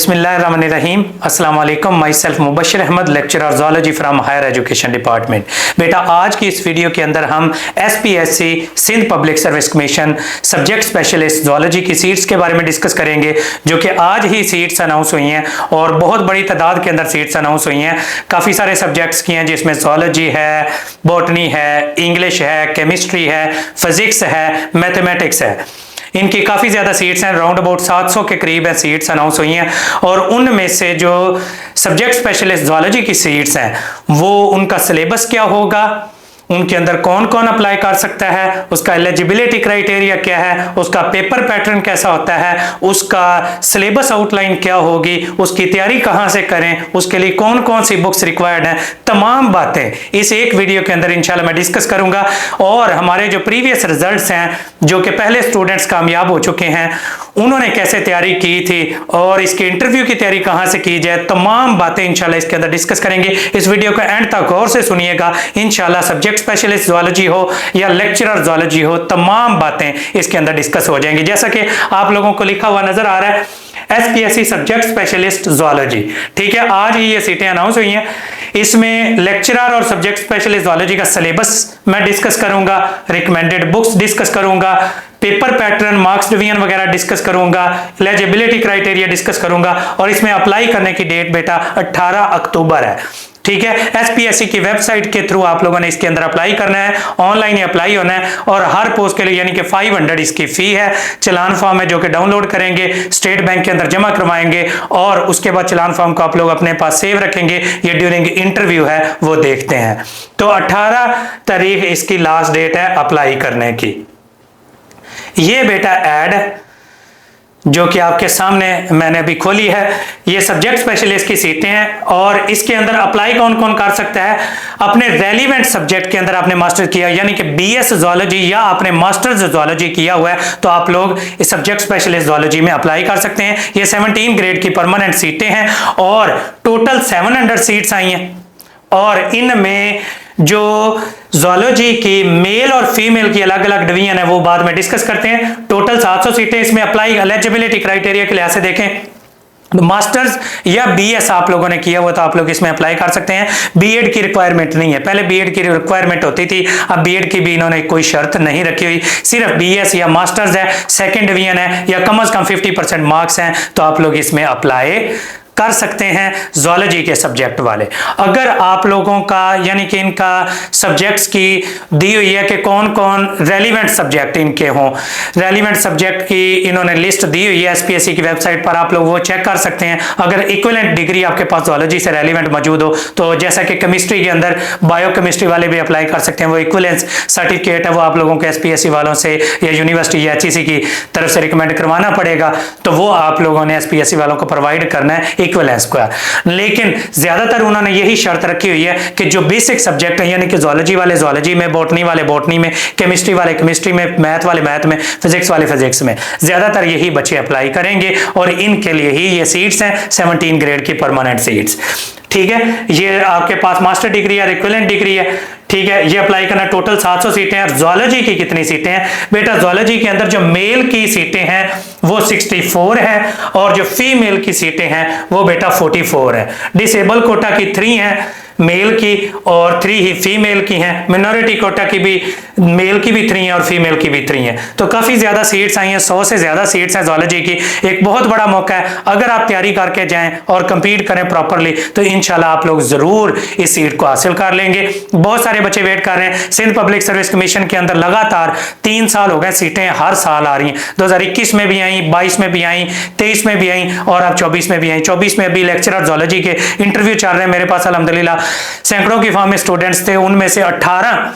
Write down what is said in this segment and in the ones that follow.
बिस्मिल्लाहिर्रहमानिर्रहीम। अस्सलाम वालेकुम। Myself Mubashir Ahmed, lecturer zoology from higher education department. बेटा, आज की इस वीडियो के अंदर हम SPSC Sindh public service commission subject specialist zoology की सीट्स के बारे में डिस्कस करेंगे, जो कि आज ही सीट्स अनाउंस हुई हैं और बहुत बड़ी तादाद के अंदर सीट्स अनाउंस हुई हैं। काफ़ी सारे सब्जेक्ट्स की हैं, जिसमें ज़ूलॉजी है, बॉटनी है, इंग्लिश है, केमिस्ट्री है, फिजिक्स है, मैथमेटिक्स है। इनकी काफ़ी ज़्यादा सीट्स हैं, राउंड अबाउट 700 के करीब है सीट्स अनाउंस हुई हैं। और उनमें से जो सब्जेक्ट स्पेशलिस्ट ज़ूलॉजी की सीट्स हैं, वो उनका सिलेबस क्या होगा, उनके अंदर कौन कौन अप्लाई कर सकता है, उसका एलिजिबिलिटी क्राइटेरिया क्या है, उसका पेपर पैटर्न कैसा होता है, उसका सिलेबस आउटलाइन क्या होगी, उसकी तैयारी कहाँ से करें, उसके लिए कौन कौन सी बुक्स रिक्वायर्ड हैं, तमाम बातें इस एक वीडियो के अंदर इंशाल्लाह मैं डिस्कस करूंगा। और हमारे जो प्रीवियस रिजल्ट्स हैं, जो कि पहले स्टूडेंट्स कामयाब हो चुके हैं, उन्होंने कैसे तैयारी की थी और इसके इंटरव्यू की तैयारी कहाँ से की जाए, तमाम बातें इंशाल्लाह इसके अंदर डिस्कस करेंगे। इस वीडियो को एंड तक गौर से सुनिएगा। इंशाल्लाह सब्जेक्ट स्पेशलिस्ट ज़ूलॉजी हो या लेक्चरर ज़ूलॉजी हो, तमाम बातें इसके अंदर डिस्कस हो जाएंगी। जैसा कि आप लोगों को लिखा हुआ नजर आ रहा है, SPSC सब्जेक्ट स्पेशलिस्ट ज़ूलॉजी, ठीक है। आज ही ये सीटें अनाउंस हुई हैं। इसमें लेक्चरर और सब्जेक्ट स्पेशलिस्ट ज़ूलॉजी का सिलेबस मैं डिस्कस करूंगा, रिकमेंडेड बुक्स डिस्कस करूंगा, पेपर पैटर्न, मार्क्स डिवीजन वगैरह डिस्कस करूंगा, एलिजिबिलिटी क्राइटेरिया डिस्कस करूंगा। और इसमें अप्लाई करने की डेट बेटा 18 अक्टूबर है, ठीक है। SPSC की वेबसाइट के थ्रू आप लोगों ने इसके अंदर अप्लाई करना है, ऑनलाइन ही अप्लाई होना है। और हर पोस्ट के लिए यानी कि 500 इसकी फी है। चलान फॉर्म है जो कि डाउनलोड करेंगे, स्टेट बैंक के अंदर जमा करवाएंगे और उसके बाद चलान फॉर्म को आप लोग अपने पास सेव रखेंगे। ये ड्यूरिंग इंटरव्यू है, वो देखते हैं। तो 18 तारीख इसकी लास्ट डेट है अप्लाई करने की। ये बेटा ऐड जो कि आपके सामने मैंने अभी खोली है, ये सब्जेक्ट स्पेशलिस्ट की सीटें हैं। और इसके अंदर अप्लाई कौन कौन कर सकता है? अपने रेलिवेंट सब्जेक्ट के अंदर आपने मास्टर किया यानी कि BS ज़ूलॉजी या आपने मास्टर्स ज़ूलॉजी किया हुआ है, तो आप लोग इस सब्जेक्ट स्पेशलिस्ट ज़ूलॉजी में अप्लाई कर सकते हैं। ये 17 ग्रेड की परमानेंट सीटें हैं और टोटल 700 सीट्स आई हैं। और इनमें जो ज़ूलॉजी की मेल और फीमेल की अलग अलग डिवीजन है, वो बाद में डिस्कस करते हैं। टोटल 700 सीटें इसमें अप्लाई एलिजिबिलिटी क्राइटेरिया के लिहाज से देखें, मास्टर्स या BS आप लोगों ने किया हुआ तो आप लोग इसमें अप्लाई कर सकते हैं। बीएड की रिक्वायरमेंट नहीं है, पहले बीएड की रिक्वायरमेंट होती थी, अब बीएड की भी इन्होंने कोई शर्त नहीं रखी हुई, सिर्फ BS या मास्टर्स है, सेकेंड डिवीजन है या कम से कम 50% मार्क्स हैं, तो आप लोग इसमें अप्लाई कर सकते हैं ज़ूलॉजी के सब्जेक्ट वाले। अगर आप लोगों का यानी कि इनका सब्जेक्ट्स की दी हुई है कि कौन कौन रेलिवेंट सब्जेक्ट इनके हों, रेलिवेंट सब्जेक्ट की इन्होंने लिस्ट दी हुई है SPSC की वेबसाइट पर, आप लोग वो चेक कर सकते हैं। अगर इक्विवेलेंट डिग्री आपके पास ज़ूलॉजी से रेलिवेंट मौजूद हो, तो जैसा कि केमिस्ट्री के अंदर बायोकेमिस्ट्री वाले भी अप्लाई कर सकते हैं, वो इक्विवेलेंस सर्टिफिकेट है, वो आप लोगों को SPSC वालों से या यूनिवर्सिटी या HEC की तरफ से रिकमेंड करवाना पड़ेगा, तो वो आप लोगों ने SPSC वालों को प्रोवाइड करना है इक्विवेलेंस को। लेकिन ज्यादातर उन्होंने यही शर्त रखी हुई है कि जो बेसिक सब्जेक्ट है यानी कि ज़ूलॉजी वाले ज़ूलॉजी में, बॉटनी वाले बॉटनी में, केमिस्ट्री वाले केमिस्ट्री में, मैथ वाले मैथ में, फिजिक्स वाले फिजिक्स में, ज्यादातर यही बच्चे अप्लाई करेंगे। और इनके लिए ही ये सीट्स हैं 17 ग्रेड की परमानेंट सीट्स, ठीक है। ये आपके पास मास्टर डिग्री या इक्विवेलेंट डिग्री है, ठीक है। ये अप्लाई करना, टोटल 700 सीटें हैं। ज़ूलॉजी की कितनी सीटें हैं बेटा? ज़ूलॉजी के अंदर जो मेल की सीटें हैं वो 64 है और जो फीमेल की सीटें हैं वो बेटा 44 है। डिसेबल कोटा की 3 है मेल की और 3 ही फीमेल की हैं। मिनॉरिटी कोटा की भी मेल की भी 3 है और फीमेल की भी 3 है। तो काफ़ी ज़्यादा सीट्स आई हैं, 100 से ज़्यादा सीट्स हैं ज़ूलॉजी की। एक बहुत बड़ा मौका है, अगर आप तैयारी करके जाएं और कंपीट करें प्रॉपरली, तो इंशाल्लाह आप लोग ज़रूर इस सीट को हासिल कर लेंगे। बहुत सारे बच्चे वेट कर रहे हैं। सिंध पब्लिक सर्विस कमीशन के अंदर लगातार 3 साल हो गए, सीटें हर साल आ रही हैं। 2021 में भी आई, 22 में भी आई, 23 में भी आई और अब 24 में भी आई। 24 में अभी लेक्चरर ज़ूलॉजी के इंटरव्यू चल रहे हैं मेरे पास अल्हम्दुलिल्लाह। सैकड़ों की फॉर्म में स्टूडेंट्स थे, उनमें से 18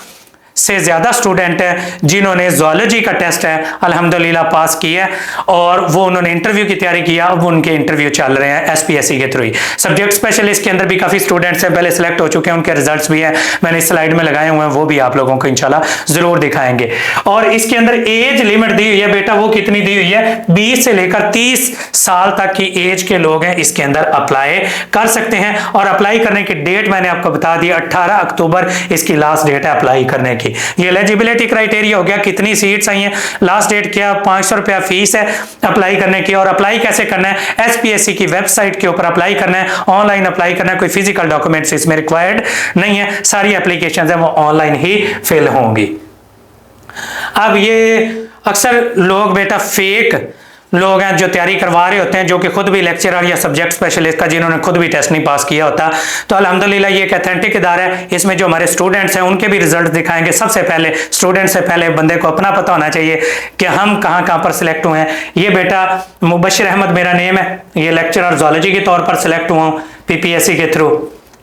से ज्यादा स्टूडेंट हैं जिन्होंने ज़ूलॉजी का टेस्ट है अल्हम्दुलिल्लाह पास किया और वो उन्होंने इंटरव्यू की तैयारी किया। अब उनके इंटरव्यू चल रहे हैं SPSC के थ्रू। सब्जेक्ट स्पेशलिस्ट के अंदर भी काफी स्टूडेंट्स हैं, पहले सिलेक्ट हो चुके हैं, उनके रिजल्ट्स भी हैं, मैंने इस स्लाइड में लगाए हुए हैं, वो भी आप लोगों को इंशाल्लाह जरूर दिखाएंगे। और इसके अंदर एज लिमिट दी हुई है बेटा, वो कितनी दी हुई है? 20 से लेकर 30 साल तक की एज के लोग हैं इसके अंदर अप्लाई कर सकते हैं। और अप्लाई करने की डेट मैंने आपको बता दी, 18 अक्टूबर इसकी लास्ट डेट है अप्लाई करने की। की। ये एलिजिबिलिटी क्राइटेरिया हो गया, कितनी सीट्स आई हैं, लास्ट डेट क्या, 500 रुपया फीस है अप्लाई करने की। और अप्लाई कैसे करना है, एसपीएससी की वेबसाइट के ऊपर अप्लाई करना है, ऑनलाइन अप्लाई करना है, कोई फिजिकल डॉक्यूमेंट्स इसमें रिक्वायर्ड नहीं है, सारी एप्लीकेशन है वो ऑनलाइन ही फिल होंगी। अब ये अक्सर लोग बेटा फेक लोग हैं जो तैयारी करवा रहे होते हैं, जो कि खुद भी लेक्चरर या सब्जेक्ट स्पेशलिस्ट का, जिन्होंने खुद भी टेस्ट नहीं पास किया होता। तो अल्हम्दुलिल्लाह ये एक अथेंटिक इदारा है, इसमें जो हमारे स्टूडेंट्स हैं उनके भी रिजल्ट दिखाएंगे। सबसे पहले स्टूडेंट से पहले बंदे को अपना पता होना चाहिए कि हम कहाँ कहाँ पर सिलेक्ट हुए हैं। ये बेटा मुबशिर अहमद मेरा नेम है, ये लेक्चरर जूलॉजी के तौर पर सिलेक्ट हुआ हूँ पीपीएससी के थ्रू,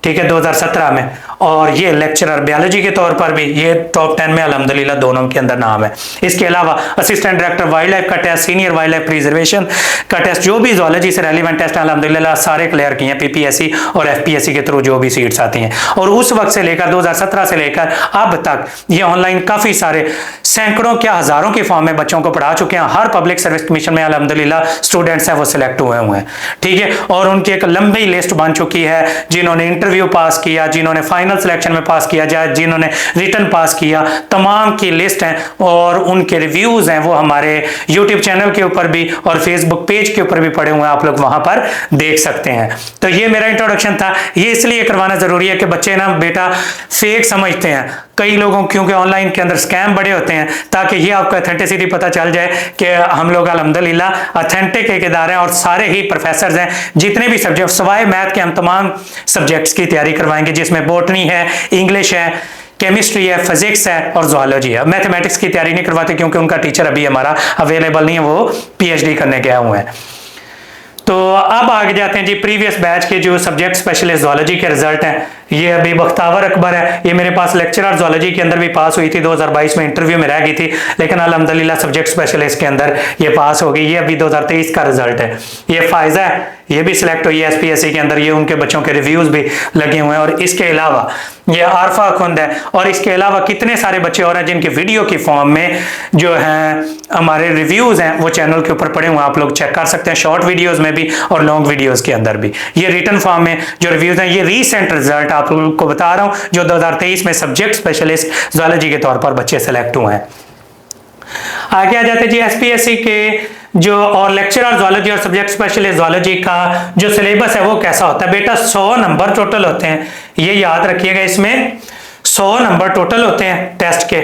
ठीक है, 2017 में। और ये लेक्चरर बायोलॉजी के तौर पर भी ये टॉप 10 में अल्हम्दुलिल्लाह दोनों के अंदर नाम है। इसके अलावा असिस्टेंट डायरेक्टर वाइल्ड लाइफ का test, senior wildlife preservation का टेस्ट, जो भी जूलॉजी से रेलिवेंट टेस्ट अल्हम्दुलिल्लाह सारे क्लियर किए हैं पीपीएससी और एफपीएससी के थ्रू जो भी सीट्स आती हैं। और उस वक्त से लेकर 2017 से लेकर अब तक ये ऑनलाइन काफी सारे सैकड़ों क्या हजारों के फॉर्म में बच्चों को पढ़ा चुके हैं। हर पब्लिक सर्विस कमीशन में अल्हम्दुलिल्लाह स्टूडेंट्स हैं वो सिलेक्ट हुए हैं, ठीक है। और उनकी एक लंबी लिस्ट बन चुकी है, जिन्होंने इंटरव्यू पास किया, जिन्होंने फाइनल सिलेक्शन में पास किया जाए, जिन्होंने रिटन पास किया, तमाम की लिस्ट है और उनके रिव्यूज हैं वो हमारे यूट्यूब चैनल के ऊपर भी और फेसबुक पेज के ऊपर भी पड़े हुए हैं, आप लोग वहां पर देख सकते हैं। तो ये मेरा इंट्रोडक्शन था। ये इसलिए करवाना जरूरी है कि बच्चे ना बेटा फेक समझते हैं कई लोगों, क्योंकि ऑनलाइन के अंदर स्कैम बड़े होते हैं, ताकि ये आपको अथेंटिसिटी पता चल जाए कि हम लोग अल्हम्दुलिल्लाह अथेंटिक एक इदारे हैं और सारे ही प्रोफेसर हैं। जितने भी सब्जेक्ट सवाए मैथ के हम तमाम सब्जेक्ट्स की तैयारी करवाएंगे, जिसमें बॉटनी है, इंग्लिश है, केमिस्ट्री है, फिजिक्स है और जूलॉजी है। मैथमेटिक्स की तैयारी नहीं करवाते क्योंकि उनका टीचर अभी हमारा अवेलेबल नहीं है, वो पीएचडी करने गए हुए हैं। तो अब आगे जाते हैं जी, प्रीवियस बैच के जो सब्जेक्ट स्पेशलिस्ट जूलॉजी के रिजल्ट हैं। ये अभी बख्तावर अकबर है, ये मेरे पास लेक्चरर जूलॉजी के अंदर भी पास हुई थी, 2022 में इंटरव्यू में रह गई थी, लेकिन अल्हम्दुलिल्लाह सब्जेक्ट स्पेशलिस्ट के अंदर ये पास हो गई। ये अभी 2023 का रिजल्ट है। ये फायजा है, ये भी सिलेक्ट हुई है एसपीएससी के अंदर, ये उनके बच्चों के रिव्यूज भी लगे हुए हैं। और इसके अलावा ये आरफा खुंद है, और इसके अलावा कितने सारे बच्चे और हैं जिनके वीडियो की फॉर्म में जो है हमारे रिव्यूज हैं वो चैनल के ऊपर पड़े हुए हैं, आप लोग चेक कर सकते हैं, शॉर्ट वीडियोस में भी और लॉन्ग वीडियोस के अंदर भी। ये रिटन फॉर्म में जो रिव्यूज हैं, ये रीसेंट रिजल्ट आप लोगों को बता रहा हूं, जो 2023 में सब्जेक्ट स्पेशलिस्ट जूलॉजी के तौर पर बच्चे सेलेक्ट हुए हैं। आगे आ जाते जी एसपीएससी के जो और लेक्चरर जूलॉजी और सब्जेक्ट स्पेशलिस्ट जूलॉजी का जो सिलेबस है वो कैसा होता है। बेटा 100 नंबर टोटल होते हैं, ये याद रखिएगा, इसमें 100 नंबर टोटल होते हैं टेस्ट के,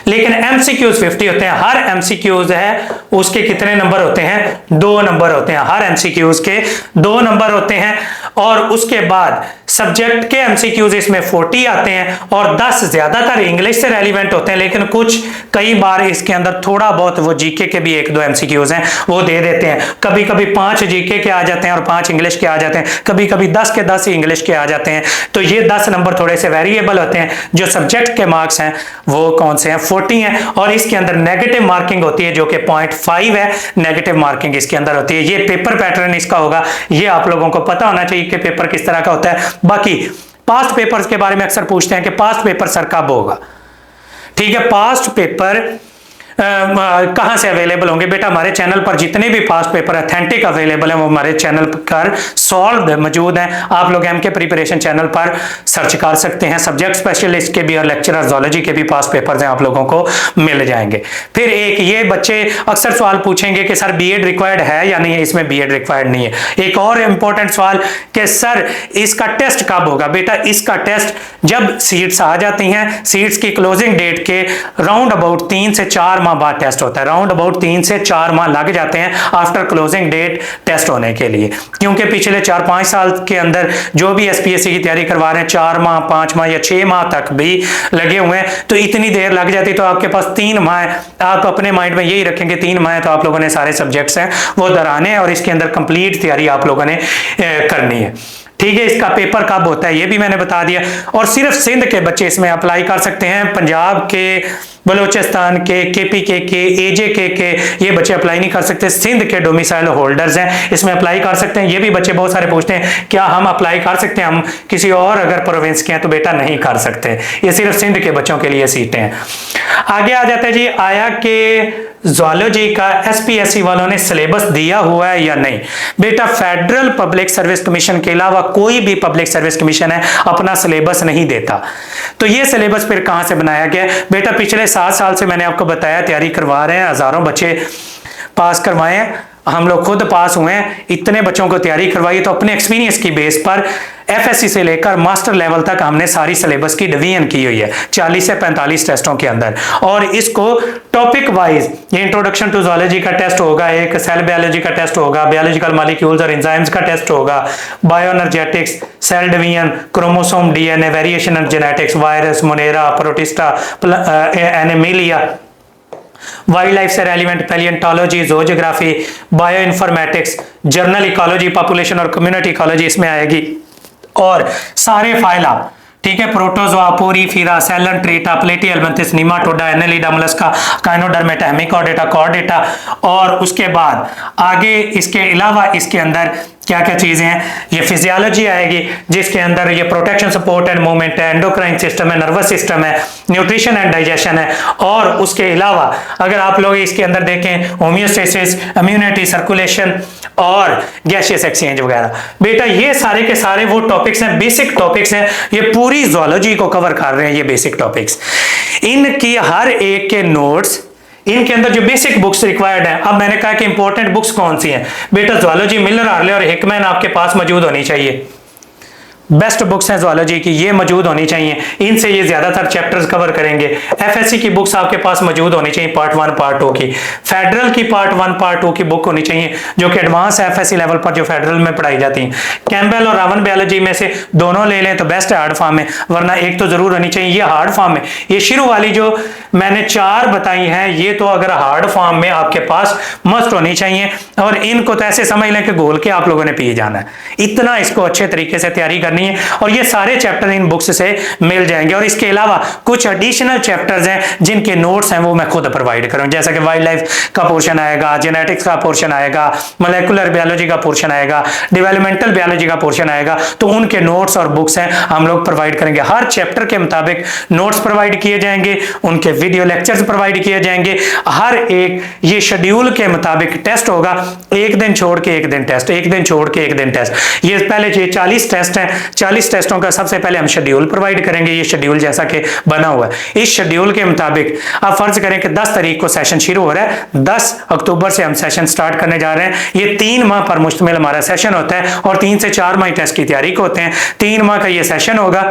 लेकिन एमसीक्यूज 50 होते हैं। हर एमसीक्यूज है उसके कितने नंबर होते हैं, 2 नंबर होते हैं। हर एमसीक्यूज के 2 नंबर होते हैं। और उसके बाद सब्जेक्ट के एमसीक्यूज इसमें 40 आते हैं और 10 ज्यादातर इंग्लिश से रेलिवेंट होते हैं, लेकिन कुछ कई बार इसके अंदर थोड़ा बहुत वो जीके के भी 1-2 एमसीक्यूज हैं वो दे देते हैं। कभी कभी 5 जीके के आ जाते हैं और 5 इंग्लिश के आ जाते हैं, कभी कभी 10 के 10 ही इंग्लिश के आ जाते हैं। तो ये 10 नंबर थोड़े से वेरिएबल होते हैं। जो सब्जेक्ट के मार्क्स हैं वो कौन से हैं, 40 हैं। और इसके अंदर नेगेटिव मार्किंग होती है जो कि 0.5 है, नेगेटिव मार्किंग इसके अंदर होती है। ये पेपर पैटर्न इसका होगा, ये आप लोगों को पता होना चाहिए कि पेपर किस तरह का होता है। बाकी पास्ट पेपर्स के बारे में अक्सर पूछते हैं कि पास्ट पेपर सर कब होगा, ठीक है। पास्ट पेपर कहां से अवेलेबल होंगे। बेटा हमारे चैनल पर जितने भी पास्ट पेपर अथेंटिक अवेलेबल हैं वो हमारे चैनल पर सॉल्व मौजूद हैं। आप लोग एमके प्रिपरेशन चैनल पर सर्च कर सकते हैं। सब्जेक्ट स्पेशलिस्ट के भी और लेक्चरर जूलॉजी के भी पास्ट पेपर्स हैं, आप लोगों को मिल जाएंगे। फिर एक ये बच्चे अक्सर सवाल पूछेंगे कि सर बीएड रिक्वायर्ड है या नहीं है, इसमें बीएड रिक्वायर्ड नहीं है। एक और इंपॉर्टेंट सवाल कि सर इसका टेस्ट कब होगा। बेटा इसका टेस्ट जब सीट्स आ जाती हैं, सीट्स की क्लोजिंग डेट के राउंड अबाउट 3 से 4 माह बाद टेस्ट होता है। राउंड अबाउट 3 से 4 माह लग जाते हैं आफ्टर क्लोजिंग डेट टेस्ट होने के लिए, क्योंकि पिछले 4-5 साल के अंदर जो भी एसपीएससी की तैयारी करवा रहे हैं 4 माह 5 माह या 6 माह तक भी लगे हुए हैं, तो इतनी देर लग जाती। तो आपके पास 3 माह है, आप अपने माइंड में यही रखेंगे 3 माह है, तो आप लोगों ने सारे सब्जेक्ट्स हैं वो दराने हैं और इसके अंदर कंप्लीट तैयारी आप लोगों ने करनी है, ठीक है। इसका पेपर कब होता है ये भी मैंने बता दिया। और सिर्फ सिंध के बच्चे इसमें अप्लाई कर सकते हैं, पंजाब के, बलूचिस्तान के, केपीके के, एजेके के ये बच्चे अप्लाई नहीं कर सकते। सिंध के डोमिसाइल होल्डर्स हैं इसमें अप्लाई कर सकते हैं। ये भी बच्चे बहुत सारे पूछते हैं क्या हम अप्लाई कर सकते हैं, हम किसी और अगर प्रोविंस के हैं तो बेटा नहीं कर सकते, ये सिर्फ सिंध के बच्चों के लिए सीटें हैं। आगे आ जाते हैं जी आया के ज़ूलॉजी का एसपीएससी वालों ने सिलेबस दिया हुआ है या नहीं? बेटा फेडरल पब्लिक सर्विस कमीशन के अलावा कोई भी पब्लिक सर्विस कमीशन है अपना सिलेबस नहीं देता। तो ये सिलेबस फिर कहां से बनाया गया? बेटा पिछले 7 साल से मैंने आपको बताया तैयारी करवा रहे हैं, हजारों बच्चे पास करवाए हैं, हम लोग खुद पास हुए हैं, इतने बच्चों को तैयारी करवाई। तो अपने एक्सपीरियंस की बेस पर एफएससी से लेकर मास्टर लेवल तक हमने सारी सिलेबस की डिवीजन की हुई है 40 से 45 टेस्टों के अंदर, और इसको टॉपिक वाइज ये इंट्रोडक्शन टू ज़ूलॉजी का टेस्ट होगा, एक सेल बायोलॉजी का टेस्ट होगा, बायोलॉजिकल मॉलिक्यूल्स और एंजाइम्स का टेस्ट होगा, bioenergetics, cell division, chromosome, DNA, variation in genetics, virus, Monera, Protista, Animalia, wildlife से relevant palaeontology, zoogeography, bioinformatics, general ecology, population और कम्युनिटी इकोलॉजी इसमें आएगी, और सारे फाइला, ठीक है, protozoa, पोरीफीरा, Coelenterata, Platyhelminthes, Nematoda, Annelida, Mollusca, Echinodermata, Hemichordata, Chordata, और उसके बाद आगे इसके अलावा इसके अंदर क्या क्या चीजें हैं, ये फिजियोलॉजी आएगी जिसके अंदर ये प्रोटेक्शन, सपोर्ट एंड मूवमेंट है, एंडोक्राइन सिस्टम है, नर्वस सिस्टम है, न्यूट्रिशन एंड डाइजेशन है, और उसके अलावा अगर आप लोग इसके अंदर देखें होम्योस्टेसिस, इम्यूनिटी, सर्कुलेशन और गैसियस एक्सचेंज वगैरह। बेटा ये सारे के सारे वो टॉपिक्स हैं, बेसिक टॉपिक्स हैं, ये पूरी ज़ूलॉजी को कवर कर रहे हैं ये बेसिक टॉपिक्स। इनकी हर एक के नोट्स, इनके अंदर जो बेसिक बुक्स रिक्वायर्ड है, अब मैंने कहा कि इंपॉर्टेंट बुक्स कौन सी हैं, बेटा ज़ूलॉजी, मिलर, हार्ले और हिकमैन आपके पास मौजूद होनी चाहिए। बेस्ट बुक्स हैं ज़ूलॉजी की, ये मौजूद होनी चाहिए, इनसे ये ज्यादातर चैप्टर्स कवर करेंगे। एफएससी की बुक्स आपके पास मौजूद होनी चाहिए, पार्ट 1 पार्ट 2 की, फेडरल की पार्ट 1 पार्ट 2 की बुक होनी चाहिए जो कि एडवांस एफएससी लेवल पर जो फेडरल में पढ़ाई जाती है। कैम्पबेल और रावन बायोलॉजी में से दोनों ले लें तो बेस्ट है हार्ड फॉर्म में, वरना एक तो जरूर होनी चाहिए। ये हार्ड फॉर्म में, ये शुरू वाली जो मैंने 4 बताई हैं ये तो अगर हार्ड फॉर्म में आपके पास मस्ट होनी चाहिए, और इनको तो ऐसे समझ लें कि घोल के आप लोगों ने पी जाना है, इतना इसको अच्छे तरीके से तैयारी करनी है, और ये सारे चैप्टर इन बुक्स से मिल जाएंगे। और इसके अलावा कुछ एडिशनल चैप्टर्स हैं जिनके नोट्स हैं वो मैं खुद प्रोवाइड करूं, जैसा कि वाइल्ड लाइफ का पोर्शन आएगा, जेनेटिक्स का पोर्शन आएगा, मोलेकुलर बायोलॉजी का पोर्शन आएगा, डेवलपमेंटल बायोलॉजी का पोर्शन आएगा, तो उनके नोट्स और बुक्स हैं हम लोग प्रोवाइड करेंगे। हर चैप्टर के मुताबिक नोट्स प्रोवाइड किए जाएंगे, उनके वीडियो लेक्चर्स प्रोवाइड किए जाएंगे, हर एक ये शेड्यूल के मुताबिक टेस्ट होगा, एक दिन छोड़ के एक दिन टेस्ट, एक दिन छोड़ के एक दिन टेस्ट। ये पहले ये 40 टेस्ट हैं, 40 टेस्टों का सबसे पहले हम शेड्यूल प्रोवाइड करेंगे, ये शेड्यूल जैसा कि बना हुआ है। इस शेड्यूल के मुताबिक आप फर्ज करें कि 10 तारीख को सेशन शुरू हो रहा है, 10 अक्टूबर से हम सेशन स्टार्ट करने जा रहे हैं। ये 3 माह पर मुश्तमिल हमारा सेशन होता है, और 3 से 4 माह टेस्ट की तैयारी को होते हैं। 3 माह का ये सेशन होगा,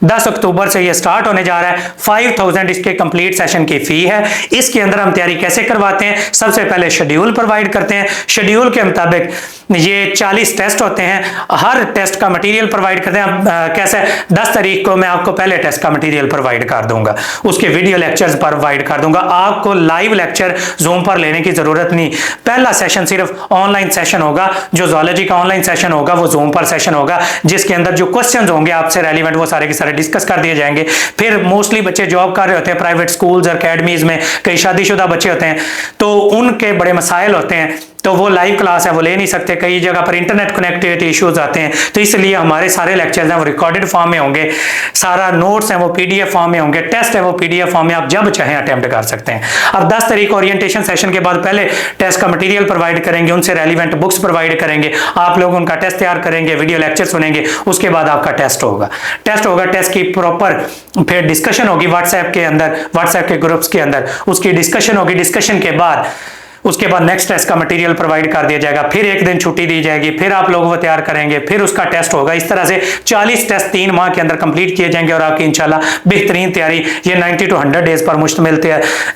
10 अक्टूबर से ये स्टार्ट होने जा रहा है। 5000 इसके कंप्लीट सेशन की फी है। इसके अंदर हम तैयारी कैसे करवाते हैं, सबसे पहले शेड्यूल प्रोवाइड करते हैं, शेड्यूल के मुताबिक ये 40 टेस्ट होते हैं, हर टेस्ट का मटेरियल प्रोवाइड करते हैं। कैसे, 10 तारीख को मैं आपको पहले टेस्ट का मटेरियल प्रोवाइड कर दूंगा, उसके वीडियो लेक्चर्स प्रोवाइड कर दूंगा, आपको लाइव लेक्चर जूम पर लेने की जरूरत नहीं। पहला सेशन सिर्फ ऑनलाइन सेशन होगा, जो ज़ूलॉजी का ऑनलाइन सेशन होगा वो जूम पर सेशन होगा, जिसके अंदर जो क्वेश्चन होंगे आपसे रेलिवेंट वो सारे के सारे डिस्कस कर दिए जाएंगे। फिर मोस्टली बच्चे जॉब कर रहे होते हैं प्राइवेट स्कूल्स और अकेडमीज में, कई शादीशुदा बच्चे होते हैं, तो उनके बड़े मसाइल होते हैं, तो वो लाइव क्लास है वो ले नहीं सकते, कई जगह पर इंटरनेट कनेक्टिविटी इश्यूज आते हैं, तो इसलिए हमारे सारे लेक्चर्स हैं वो रिकॉर्डेड फॉर्म में होंगे, सारा नोट्स हैं वो पीडीएफ फॉर्म में होंगे, टेस्ट है वो पीडीएफ फॉर्म में आप जब चाहें अटेम्प्ट कर सकते हैं। अब 10 तारीख ओरिएंटेशन सेशन के बाद पहले टेस्ट का मटेरियल प्रोवाइड करेंगे, उनसे रेलिवेंट बुक्स प्रोवाइड करेंगे, आप लोग उनका टेस्ट तैयार करेंगे, वीडियो लेक्चर सुनेंगे, उसके बाद आपका टेस्ट होगा। टेस्ट की प्रॉपर फिर डिस्कशन होगी व्हाट्सएप के अंदर, व्हाट्सएप के ग्रुप्स के अंदर उसकी डिस्कशन होगी। डिस्कशन के बाद उसके बाद नेक्स्ट टेस्ट का मटेरियल प्रोवाइड कर दिया जाएगा, फिर एक दिन छुट्टी दी जाएगी, फिर आप लोग वो तैयार करेंगे, फिर उसका टेस्ट होगा। इस तरह से 40 टेस्ट 3 माह के अंदर कंप्लीट किए जाएंगे, और आपकी इंशाल्लाह बेहतरीन तैयारी, ये 90 to 100 डेज पर मुश्तमिल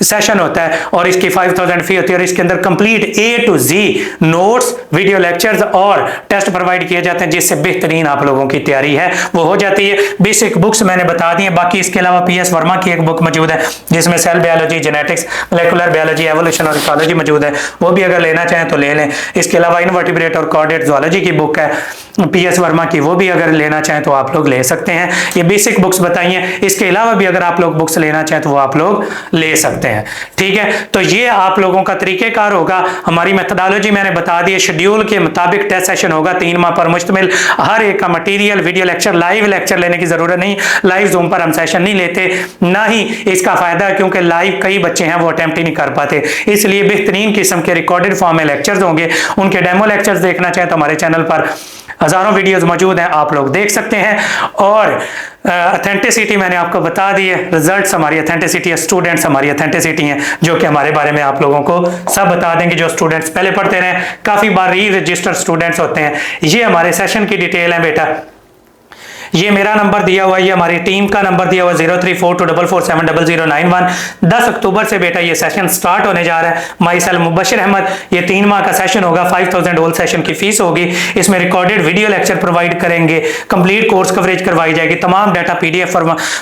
सेशन होता है, और इसकी 5000 फी होती है, और इसके अंदर complete A to Z notes, video lectures और टेस्ट प्रोवाइड किए जाते हैं, जिससे बेहतरीन आप लोगों की तैयारी है वो हो जाती है। बेसिक बुक्स मैंने बता दी है, बाकी इसके अलावा PS वर्मा की एक बुक मौजूद है जिसमें cell biology, genetics, molecular biology, evolution और इकोलॉजी मौजूद है, वो भी अगर लेना चाहें तो ले लें। इसके अलावा इनवर्टिब्रेट और कॉर्डेट ज़ूलॉजी की बुक है, PS वर्मा की, वो भी अगर लेना चाहें तो आप लोग ले सकते हैं। ये बेसिक बुक्स बताई हैं, इसके अलावा भी अगर आप लोग बुक्स लेना चाहें तो वो आप लोग ले सकते हैं। ठीक है, तो ये आप लोगों का तरीकेकार होगा। हमारी मेथोडोलॉजी मैंने बता दी है, शेड्यूल के मुताबिक टेस्ट सेशन होगा 3 माह पर मुश्तमिल। हर एक का material, video lecture, live lecture लेने की जरूरत नहीं, लाइव जूम पर हम सेशन नहीं लेते, ना ही इसका फायदा, क्योंकि लाइव कई बच्चे हैं वो अटेम्प्ट ही नहीं कर पाते। इसलिए बेहतरीन किस्म के रिकॉर्डेड फॉर्म में लेक्चर्स होंगे। उनके डेमो लेक्चर्स देखना चाहें तो हमारे चैनल पर हजारों वीडियोस मौजूद हैं, आप लोग देख सकते हैं। और ऑथेंटिसिटी मैंने आपको बता दी है, रिजल्ट्स हमारी ऑथेंटिसिटी है, स्टूडेंट्स हमारी ऑथेंटिसिटी हैं, जो कि हमारे बारे में आप लोगों को सब बता देंगे। जो स्टूडेंट्स पहले पढ़ते रहे, काफी बार री रजिस्टर्ड स्टूडेंट्स होते हैं। ये हमारे सेशन की डिटेल है बेटा, ये मेरा नंबर दिया हुआ है, ये हमारी टीम का नंबर दिया हुआ है 034244700091। 10 अक्टूबर से बेटा ये सेशन स्टार्ट होने जा रहा है। माई सेल्फ मुबशिर अहमद, ये 3 माह का सेशन होगा, 5000 होल सेशन की फीस होगी। इसमें रिकॉर्डेड वीडियो लेक्चर प्रोवाइड करेंगे, कंप्लीट कोर्स कवरेज करवाई जाएगी, तमाम डाटा PDF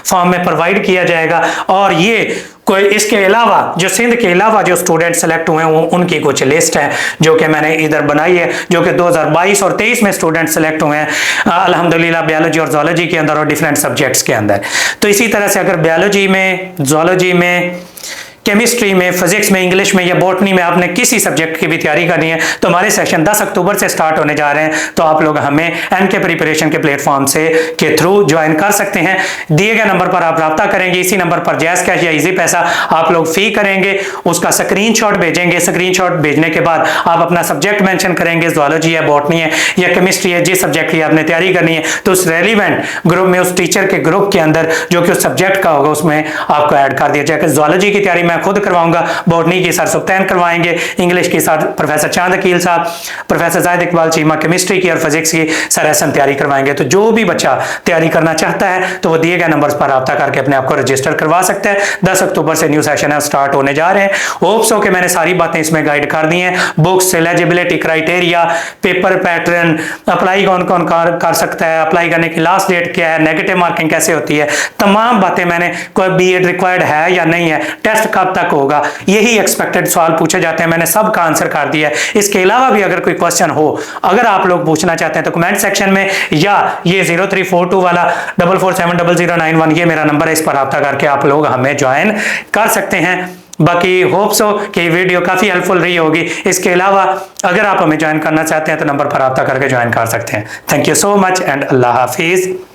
फॉर्म में प्रोवाइड किया जाएगा। और ये कोई इसके अलावा जो सिंध के अलावा जो स्टूडेंट सेलेक्ट हुए हैं उनकी कुछ लिस्ट है जो कि मैंने इधर बनाई है, जो कि 2022 और 23 में स्टूडेंट सेलेक्ट हुए हैं अल्हम्दुलिल्लाह, बायोलॉजी और ज़ूलॉजी के अंदर और डिफरेंट सब्जेक्ट्स के अंदर। तो इसी तरह से अगर बायोलॉजी में, ज़ूलॉजी में, केमिस्ट्री में, फिजिक्स में, इंग्लिश में या बॉटनी में आपने किसी सब्जेक्ट की भी तैयारी करनी है तो हमारे सेशन 10 अक्टूबर से स्टार्ट होने जा रहे हैं। तो आप लोग हमें NK प्रिपरेशन के प्लेटफॉर्म से के थ्रू ज्वाइन कर सकते हैं। दिए गए नंबर पर आप रब्ता करेंगे, इसी नंबर पर जैज़ कैश या इजी पैसा आप लोग फी करेंगे, उसका स्क्रीनशॉट भेजेंगे। स्क्रीनशॉट भेजने के बाद आप अपना सब्जेक्ट मेंशन करेंगे, ज़ूलॉजी है, बॉटनी है या केमिस्ट्री है, जिस सब्जेक्ट की आपने तैयारी करनी है, तो उस रेलिवेंट ग्रुप में, उस टीचर के ग्रुप के अंदर जो कि उस सब्जेक्ट का होगा उसमें आपको ऐड कर दिया जाएगा। ज़ूलॉजी की तैयारी मैं खुद करवाऊंगा, बॉटनी की सर सुल्तान करवाएंगे, इंग्लिश की सर प्रोफेसर चांद अकील साहब, प्रोफेसर जाहिद इकबाल चीमा केमिस्ट्री की और फिजिक्स की सर एहसन तैयारी करवाएंगे। तो जो भी बच्चा तैयारी करना चाहता है तो वो दिए गए नंबर्स पर रब्ता करके अपने आप को रजिस्टर करवा सकता है। 10 अक्टूबर से न्यू सेशन है, स्टार्ट होने जा रहे हैं। होप्स हो कि मैंने सारी बातें इसमें गाइड कर दी हैं। Books, eligibility criteria, paper pattern, apply कौन कौन कर सकता है, अप्लाई करने की लास्ट डेट क्या है, नेगेटिव मार्किंग कैसे होती है, तमाम बातें मैंने, कोई B.Ed रिक्वायर्ड है या नहीं है, टेस्ट कब तक होगा, यही एक्सपेक्टेड सवाल पूछे जाते हैं, मैंने सबका आंसर कर दिया है। इसके अलावा भी अगर कोई क्वेश्चन हो, अगर आप लोग पूछना चाहते हैं तो कमेंट सेक्शन में, या ये 0342 वाला 44700091 ये मेरा नंबर है, इस पर रब्ता करके आप लोग हमें ज्वाइन कर सकते हैं। बाकी होप्स हो कि वीडियो काफी हेल्पफुल रही होगी। इसके अलावा अगर आप हमें ज्वाइन करना चाहते हैं तो नंबर पर रब्ता करके ज्वाइन कर सकते हैं। Thank you so much and Allah Hafiz.